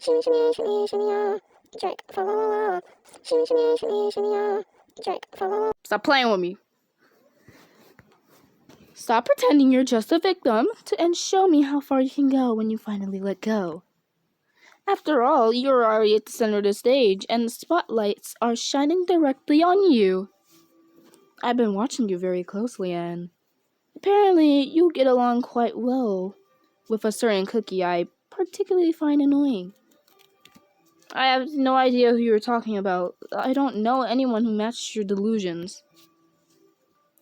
Shimmy, shimmy, shimmy, shimmy, yeah. Jerk, fa la la la. Shimmy, shimmy, shimmy, shimmy, yeah. Jerk, fa la la. Stop playing with me. Stop pretending you're just a victim and show me how far you can go when you finally let go. After all, you're already at the center of the stage, and the spotlights are shining directly on you. I've been watching you very closely, and apparently you get along quite well with a certain cookie I particularly find annoying. I have no idea who you're talking about. I don't know anyone who matches your delusions.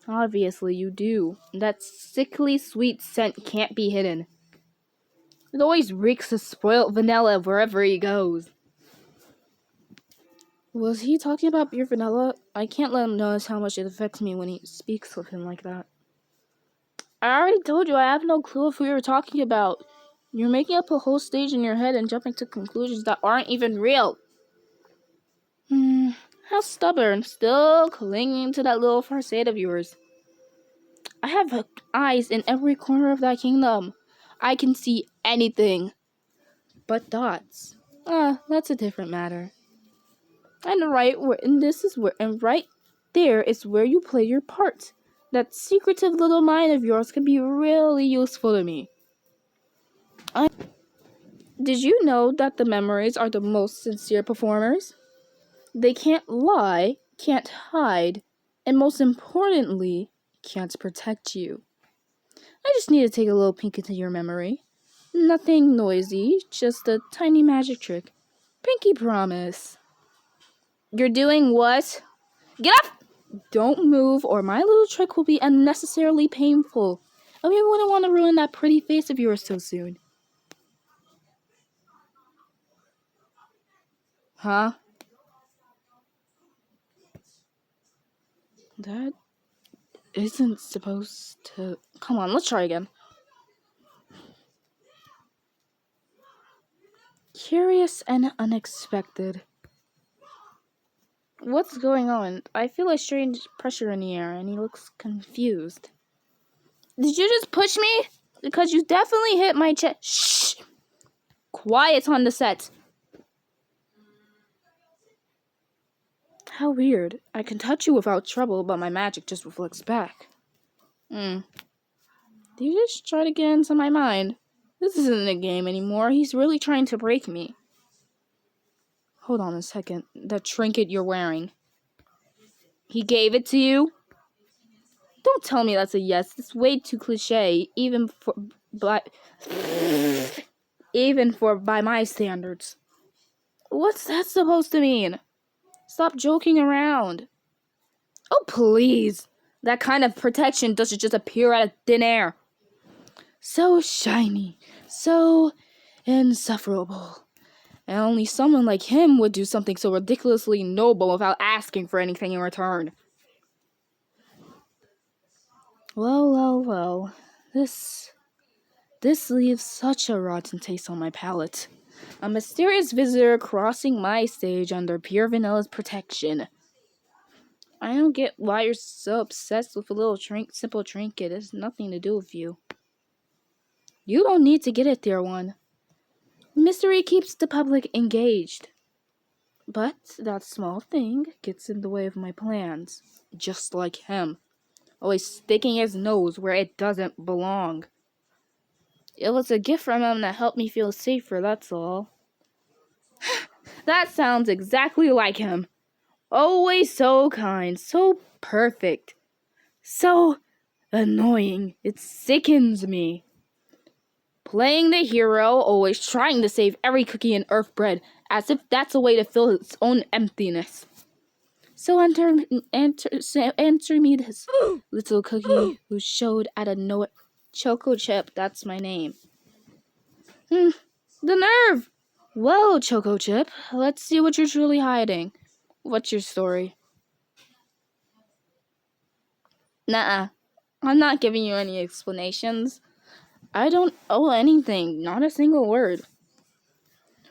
Obviously you do. That sickly sweet scent can't be hidden. It always reeks of spoiled vanilla wherever he goes. Was he talking about pure vanilla? I can't let him notice how much it affects me when he speaks of him like that. I already told you I have no clue of who you're talking about. You're making up a whole stage in your head and jumping to conclusions that aren't even real. How stubborn, still clinging to that little facade of yours. I have eyes in every corner of that kingdom. I can see anything but dots. That's a different matter. And right there is where you play your part. That secretive little mind of yours can be really useful to me. Did you know that the memories are the most sincere performers? They can't lie, can't hide, and most importantly, can't protect you. I just need to take a little peek into your memory. Nothing noisy, just a tiny magic trick. Pinky promise. You're doing what? Get up! Don't move or my little trick will be unnecessarily painful. And we wouldn't want to ruin that pretty face of yours so soon. Huh? That isn't supposed to... Come on, let's try again. Curious and unexpected. What's going on? I feel a strange pressure in the air, and he looks confused. Did you just push me? Because you definitely hit my chest. Shh! Quiet on the set. How weird. I can touch you without trouble, but my magic just reflects back. Did you just try to get into my mind? This isn't a game anymore. He's really trying to break me. Hold on a second. That trinket you're wearing. He gave it to you? Don't tell me that's a yes. It's way too cliche, even by my standards. What's that supposed to mean? Stop joking around. Oh, please. That kind of protection doesn't just appear out of thin air. So shiny, so insufferable. And only someone like him would do something so ridiculously noble without asking for anything in return. Well. This leaves such a rotten taste on my palate. A mysterious visitor crossing my stage under pure vanilla's protection. I don't get why you're so obsessed with a little simple trinket. It has nothing to do with you. You don't need to get it, dear one. Mystery keeps the public engaged. But that small thing gets in the way of my plans. Just like him. Always sticking his nose where it doesn't belong. It was a gift from him that helped me feel safer, that's all. That sounds exactly like him. Always so kind, so perfect. So annoying. It sickens me. Playing the hero, always trying to save every cookie in Earthbread, as if that's a way to fill its own emptiness. So answer me this, little cookie who showed out of nowhere. Choco Chip, that's my name. The nerve! Well, Choco Chip, let's see what you're truly hiding. What's your story? Nuh-uh. I'm not giving you any explanations. I don't owe anything, not a single word.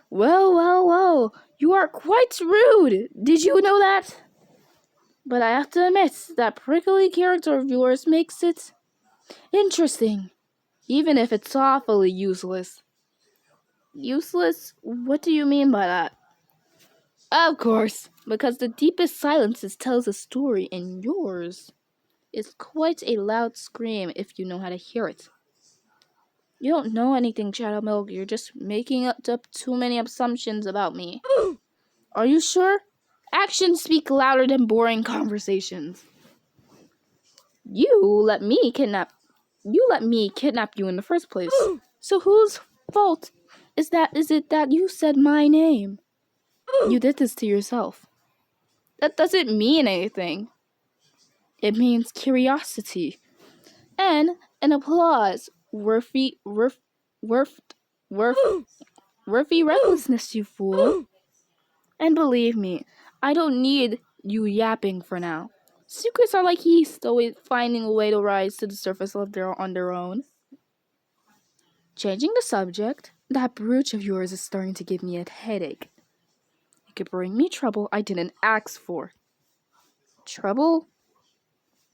Well, you are quite rude. Did you know that? But I have to admit, that prickly character of yours makes it interesting, even if it's awfully useless. Useless? What do you mean by that? Of course, because the deepest silences tells a story, and yours is quite a loud scream if you know how to hear it. You don't know anything, Shadow Milk. You're just making up too many assumptions about me. Are you sure? Actions speak louder than boring conversations. You let me kidnap you in the first place. So whose fault is it that you said my name? You did this to yourself. That doesn't mean anything. It means curiosity and an applause worth worthy recklessness, you fool. And believe me, I don't need you yapping for now. Secrets are like yeast, always finding a way to rise to the surface on their own. Changing the subject, that brooch of yours is starting to give me a headache. It could bring me trouble I didn't ask for. Trouble?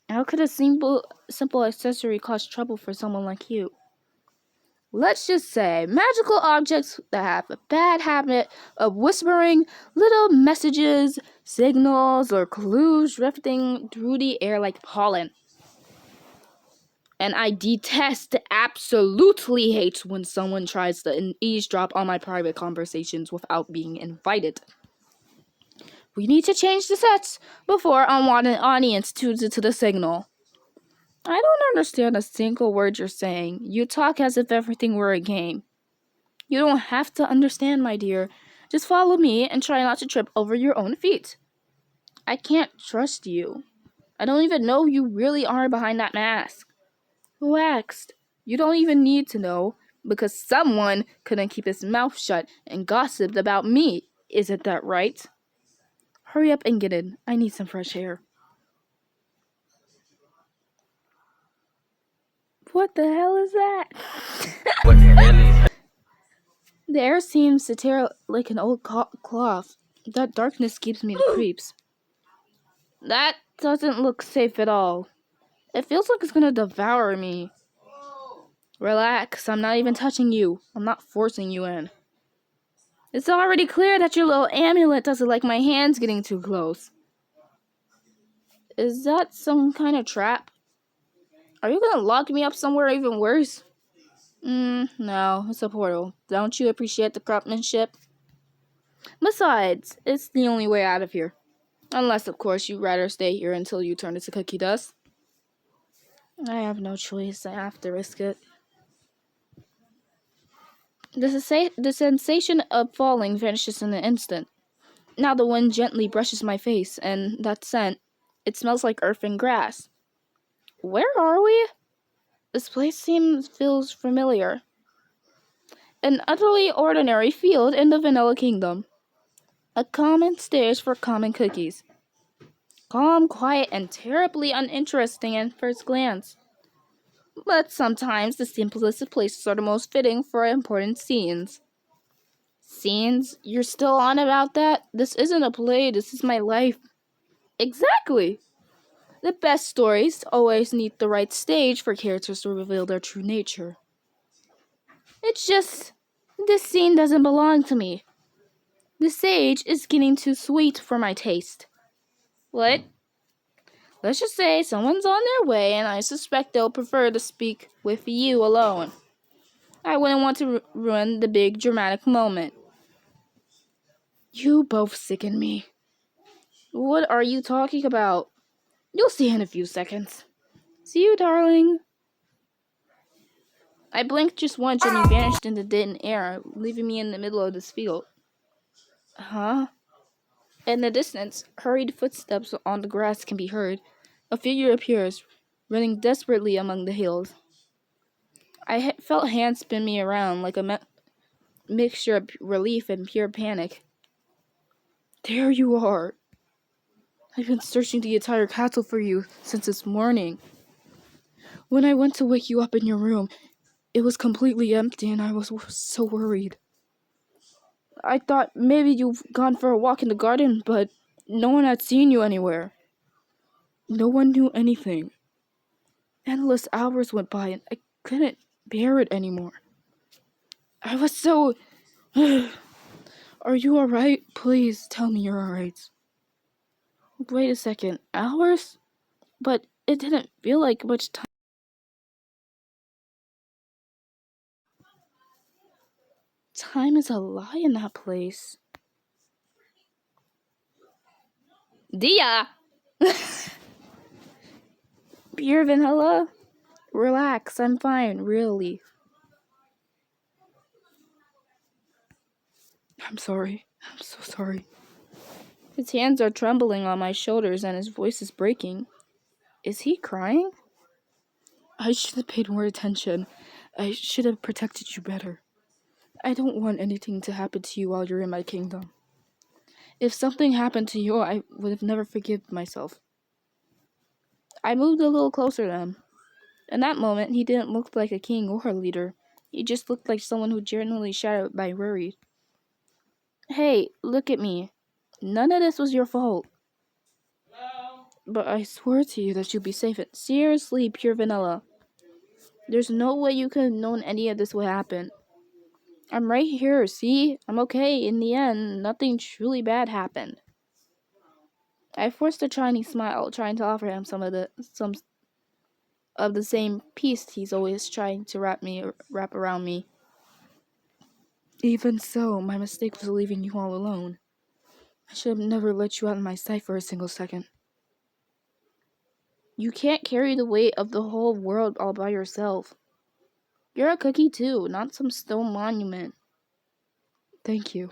How could a simple accessory cause trouble for someone like you? Let's just say magical objects that have a bad habit of whispering little messages, signals, or clues drifting through the air like pollen. And I absolutely hate when someone tries to eavesdrop on my private conversations without being invited. We need to change the sets before unwanted audience tunes into the signal. I don't understand a single word you're saying. You talk as if everything were a game. You don't have to understand, my dear. Just follow me and try not to trip over your own feet. I can't trust you. I don't even know who you really are behind that mask. Who asked? You don't even need to know, because someone couldn't keep his mouth shut and gossiped about me. Isn't that right? Hurry up and get in. I need some fresh air. What the hell is that? What the hell is The air seems to tear like an old cloth. That darkness gives me the creeps. That doesn't look safe at all. It feels like it's gonna devour me. Relax, I'm not even touching you. I'm not forcing you in. It's already clear that your little amulet doesn't like my hands getting too close. Is that some kind of trap? Are you gonna lock me up somewhere even worse? No, it's a portal. Don't you appreciate the craftsmanship? Besides, it's the only way out of here. Unless, of course, you'd rather stay here until you turn into cookie dust. I have no choice. I have to risk it. The sensation of falling vanishes in an instant. Now the wind gently brushes my face, and that scent, it smells like earth and grass. Where are we? This place feels familiar. An utterly ordinary field in the Vanilla Kingdom. A common stage for common cookies. Calm, quiet, and terribly uninteresting at first glance. But sometimes the simplest of places are the most fitting for important scenes. Scenes? You're still on about that? This isn't a play, this is my life. Exactly! The best stories always need the right stage for characters to reveal their true nature. It's just, this scene doesn't belong to me. The sage is getting too sweet for my taste. What? Let's just say someone's on their way and I suspect they'll prefer to speak with you alone. I wouldn't want to ruin the big dramatic moment. You both sicken me. What are you talking about? You'll see in a few seconds. See you, darling. I blinked just once and you vanished into thin air, leaving me in the middle of this field. Huh? In the distance, hurried footsteps on the grass can be heard. A figure appears, running desperately among the hills. I felt hands spin me around like a mixture of relief and pure panic. There you are. I've been searching the entire castle for you since this morning. When I went to wake you up in your room, it was completely empty and I was so worried. I thought maybe you've gone for a walk in the garden, but no one had seen you anywhere. No one knew anything. Endless hours went by and I couldn't bear it anymore. I was so Are you alright? Please tell me you're alright. Wait a second. Hours? But it didn't feel like much time. Time is a lie in that place. Dia! Pure vanilla? Relax, I'm fine, really. I'm sorry. I'm so sorry. His hands are trembling on my shoulders and his voice is breaking. Is he crying? I should have paid more attention. I should have protected you better. I don't want anything to happen to you while you're in my kingdom. If something happened to you, I would have never forgiven myself. I moved a little closer to him. In that moment, he didn't look like a king or a leader. He just looked like someone who genuinely shadowed by worry. Hey, look at me. None of this was your fault. But I swore to you that you'd be safe. Seriously, pure vanilla. There's no way you could have known any of this would happen. I'm right here, see? I'm okay. In the end, nothing truly bad happened. I forced a Chinese smile, trying to offer him some of the same peace he's always trying to wrap around me. Even so, my mistake was leaving you all alone. I should have never let you out of my sight for a single second. You can't carry the weight of the whole world all by yourself. You're a cookie too, not some stone monument. Thank you.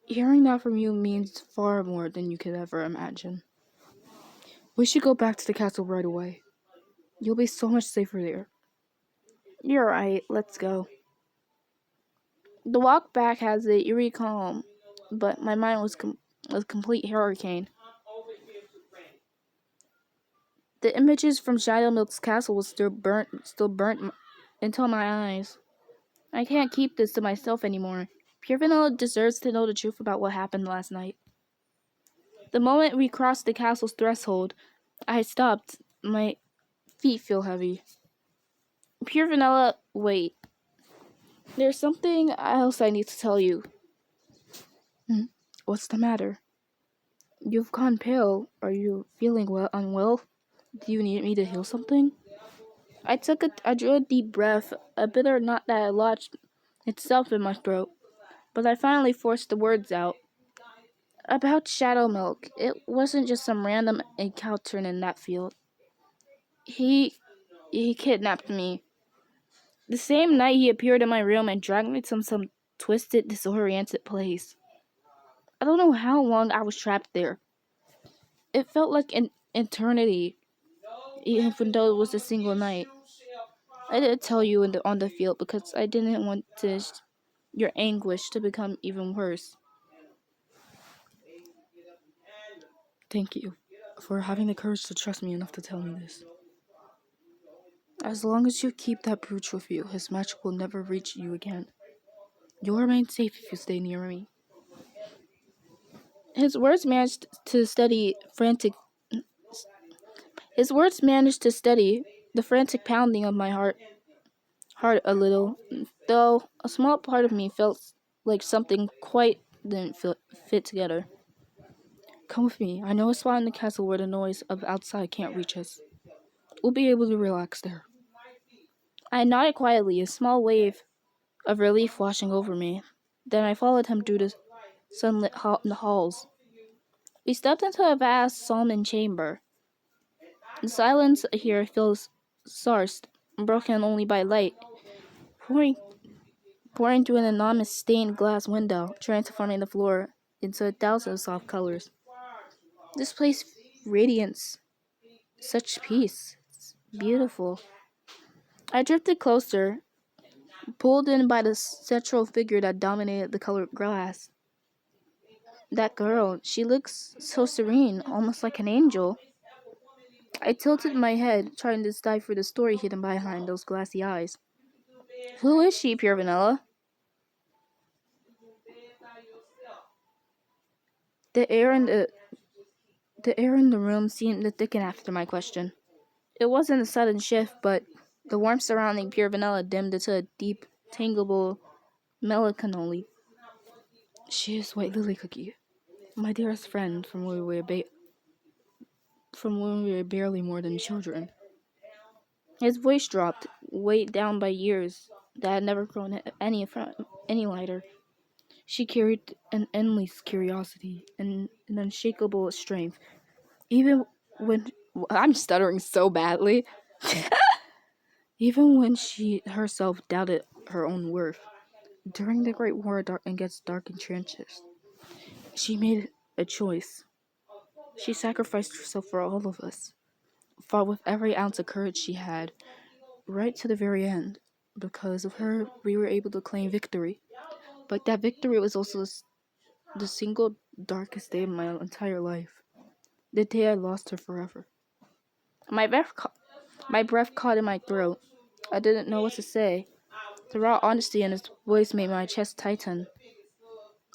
Hearing that from you means far more than you could ever imagine. We should go back to the castle right away. You'll be so much safer there. You're right, let's go. The walk back has an eerie calm, but my mind was a complete hurricane. The images from Shadowmilk's castle was still burnt into my eyes. I can't keep this to myself anymore. Pure Vanilla deserves to know the truth about what happened last night. The moment we crossed the castle's threshold, I stopped. My feet feel heavy. Pure Vanilla, wait. There's something else I need to tell you. What's the matter? You've gone pale. Are you feeling unwell? Do you need me to heal something? I drew a deep breath, a bitter knot that lodged itself in my throat, but I finally forced the words out. About Shadowmilk, it wasn't just some random encounter in that field. He kidnapped me. The same night he appeared in my room and dragged me to some twisted, disoriented place. I don't know how long I was trapped there. It felt like an eternity, even though it was a single night. I didn't tell you on the field because I didn't want your anguish to become even worse. Thank you for having the courage to trust me enough to tell me this. As long as you keep that brooch with you, his magic will never reach you again. You'll remain safe if you stay near me. His words managed to steady the frantic pounding of my heart a little, though a small part of me felt like something quite didn't fit together. Come with me. I know a spot in the castle where the noise of outside can't reach us. We'll be able to relax there. I nodded quietly, a small wave of relief washing over me. Then I followed him through the sunlit halls. We stepped into a vast solemn chamber. The silence here feels sparse, broken only by light, pouring through an enormous stained glass window, transforming the floor into 1,000 soft colors. This place radiates such peace. It's beautiful. I drifted closer, pulled in by the central figure that dominated the colored glass. That girl, she looks so serene, almost like an angel. I tilted my head, trying to decipher the story hidden behind those glassy eyes. Who is she, Pure Vanilla? The air in the room seemed to thicken after my question. It wasn't a sudden shift, but the warmth surrounding Pure Vanilla dimmed into a deep, tangible Melancholy. She is White Lily Cookie, my dearest friend from when we were barely more than children. His voice dropped, weighed down by years that had never grown any lighter. She carried an endless curiosity and an unshakable strength. Even when I'm stuttering so badly, even when she herself doubted her own worth. During the Great War against dark trenches, she made a choice. She sacrificed herself for all of us, fought with every ounce of courage she had, right to the very end. Because of her, we were able to claim victory. But that victory was also the single darkest day of my entire life. The day I lost her forever. My breath caught in my throat. I didn't know what to say. The raw honesty in his voice made my chest tighten.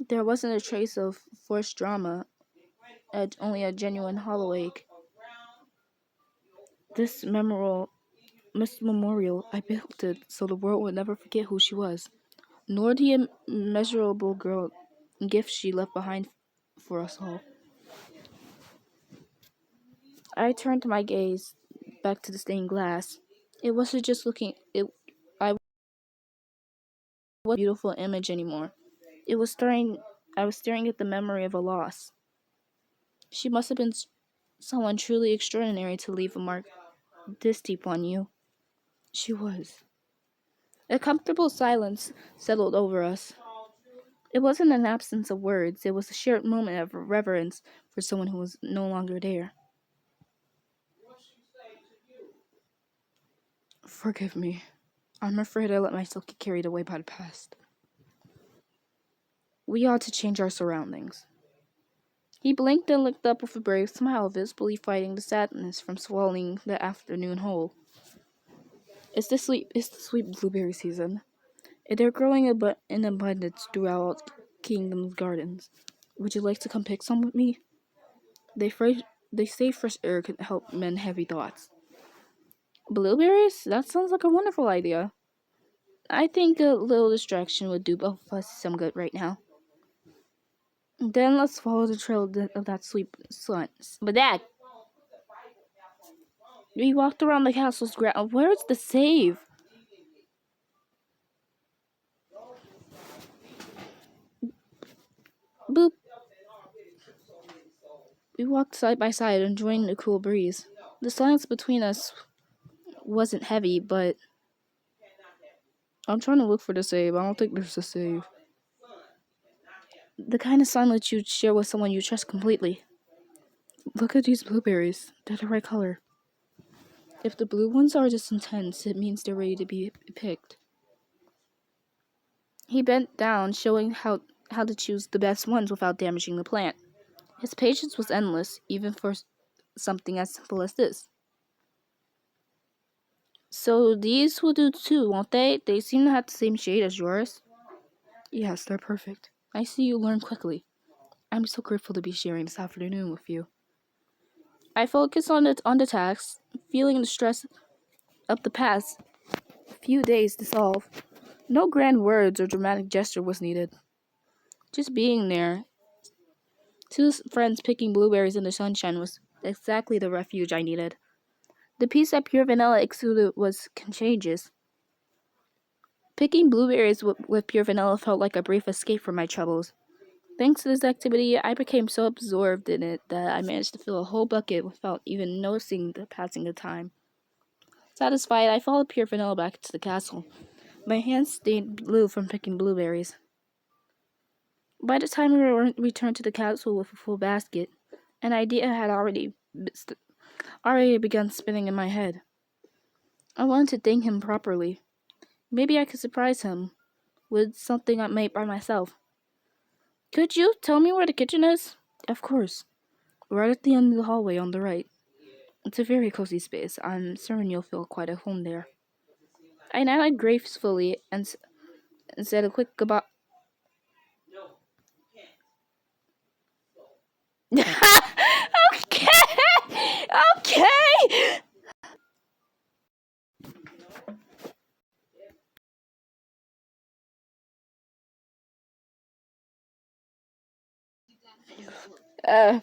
There wasn't a trace of forced drama, only a genuine hollow ache. This memorial, I built it so the world would never forget who she was, nor the immeasurable gift she left behind for us all. I turned my gaze back to the stained glass. It wasn't just looking. I wasn't a beautiful image anymore. It was staring. I was staring at the memory of a loss. She must have been someone truly extraordinary to leave a mark this deep on you. She was. A comfortable silence settled over us. It wasn't an absence of words, it was a shared moment of reverence for someone who was no longer there. Forgive me. I'm afraid I let myself get carried away by the past. We ought to change our surroundings. He blinked and looked up with a brave smile, visibly fighting the sadness from swallowing the afternoon whole. It's the sweet blueberry season. They're growing in abundance throughout Kingdom's gardens. Would you like to come pick some with me? They say fresh air can help mend heavy thoughts. Blueberries? That sounds like a wonderful idea. I think a little distraction would do both of us some good right now. Then let's follow the trail of that sweet sun. But Dad, we walked around the castle's ground. Where's the save? Boop. We walked side by side, enjoying the cool breeze. The silence between us wasn't heavy, but I'm trying to look for the save. I don't think there's a save. The kind of silence you'd share with someone you trust completely. Look at these blueberries. They're the right color. If the blue ones are this intense, it means they're ready to be picked. He bent down, showing how to choose the best ones without damaging the plant. His patience was endless, even for something as simple as this. So these will do too, won't they? They seem to have the same shade as yours. Yes, they're perfect. I see you learn quickly. I'm so grateful to be sharing this afternoon with you. I focused on the task, feeling the stress of the past few days dissolve. No grand words or dramatic gesture was needed. Just being there. Two friends picking blueberries in the sunshine was exactly the refuge I needed. The peace that pure vanilla exuded was contagious. Picking blueberries with pure vanilla felt like a brief escape from my troubles. Thanks to this activity, I became so absorbed in it that I managed to fill a whole bucket without even noticing the passing of time. Satisfied, I followed pure vanilla back to the castle. My hands stained blue from picking blueberries. By the time we returned to the castle with a full basket, an idea had already begun spinning in my head. I wanted to thank him properly. Maybe I could surprise him with something I made by myself. Could you tell me where the kitchen is? Of course. Right at the end of the hallway on the right. It's a very cozy space. I'm certain you'll feel quite at home there. I nodded gracefully and said a quick goodbye. Okay! Okay! Uh,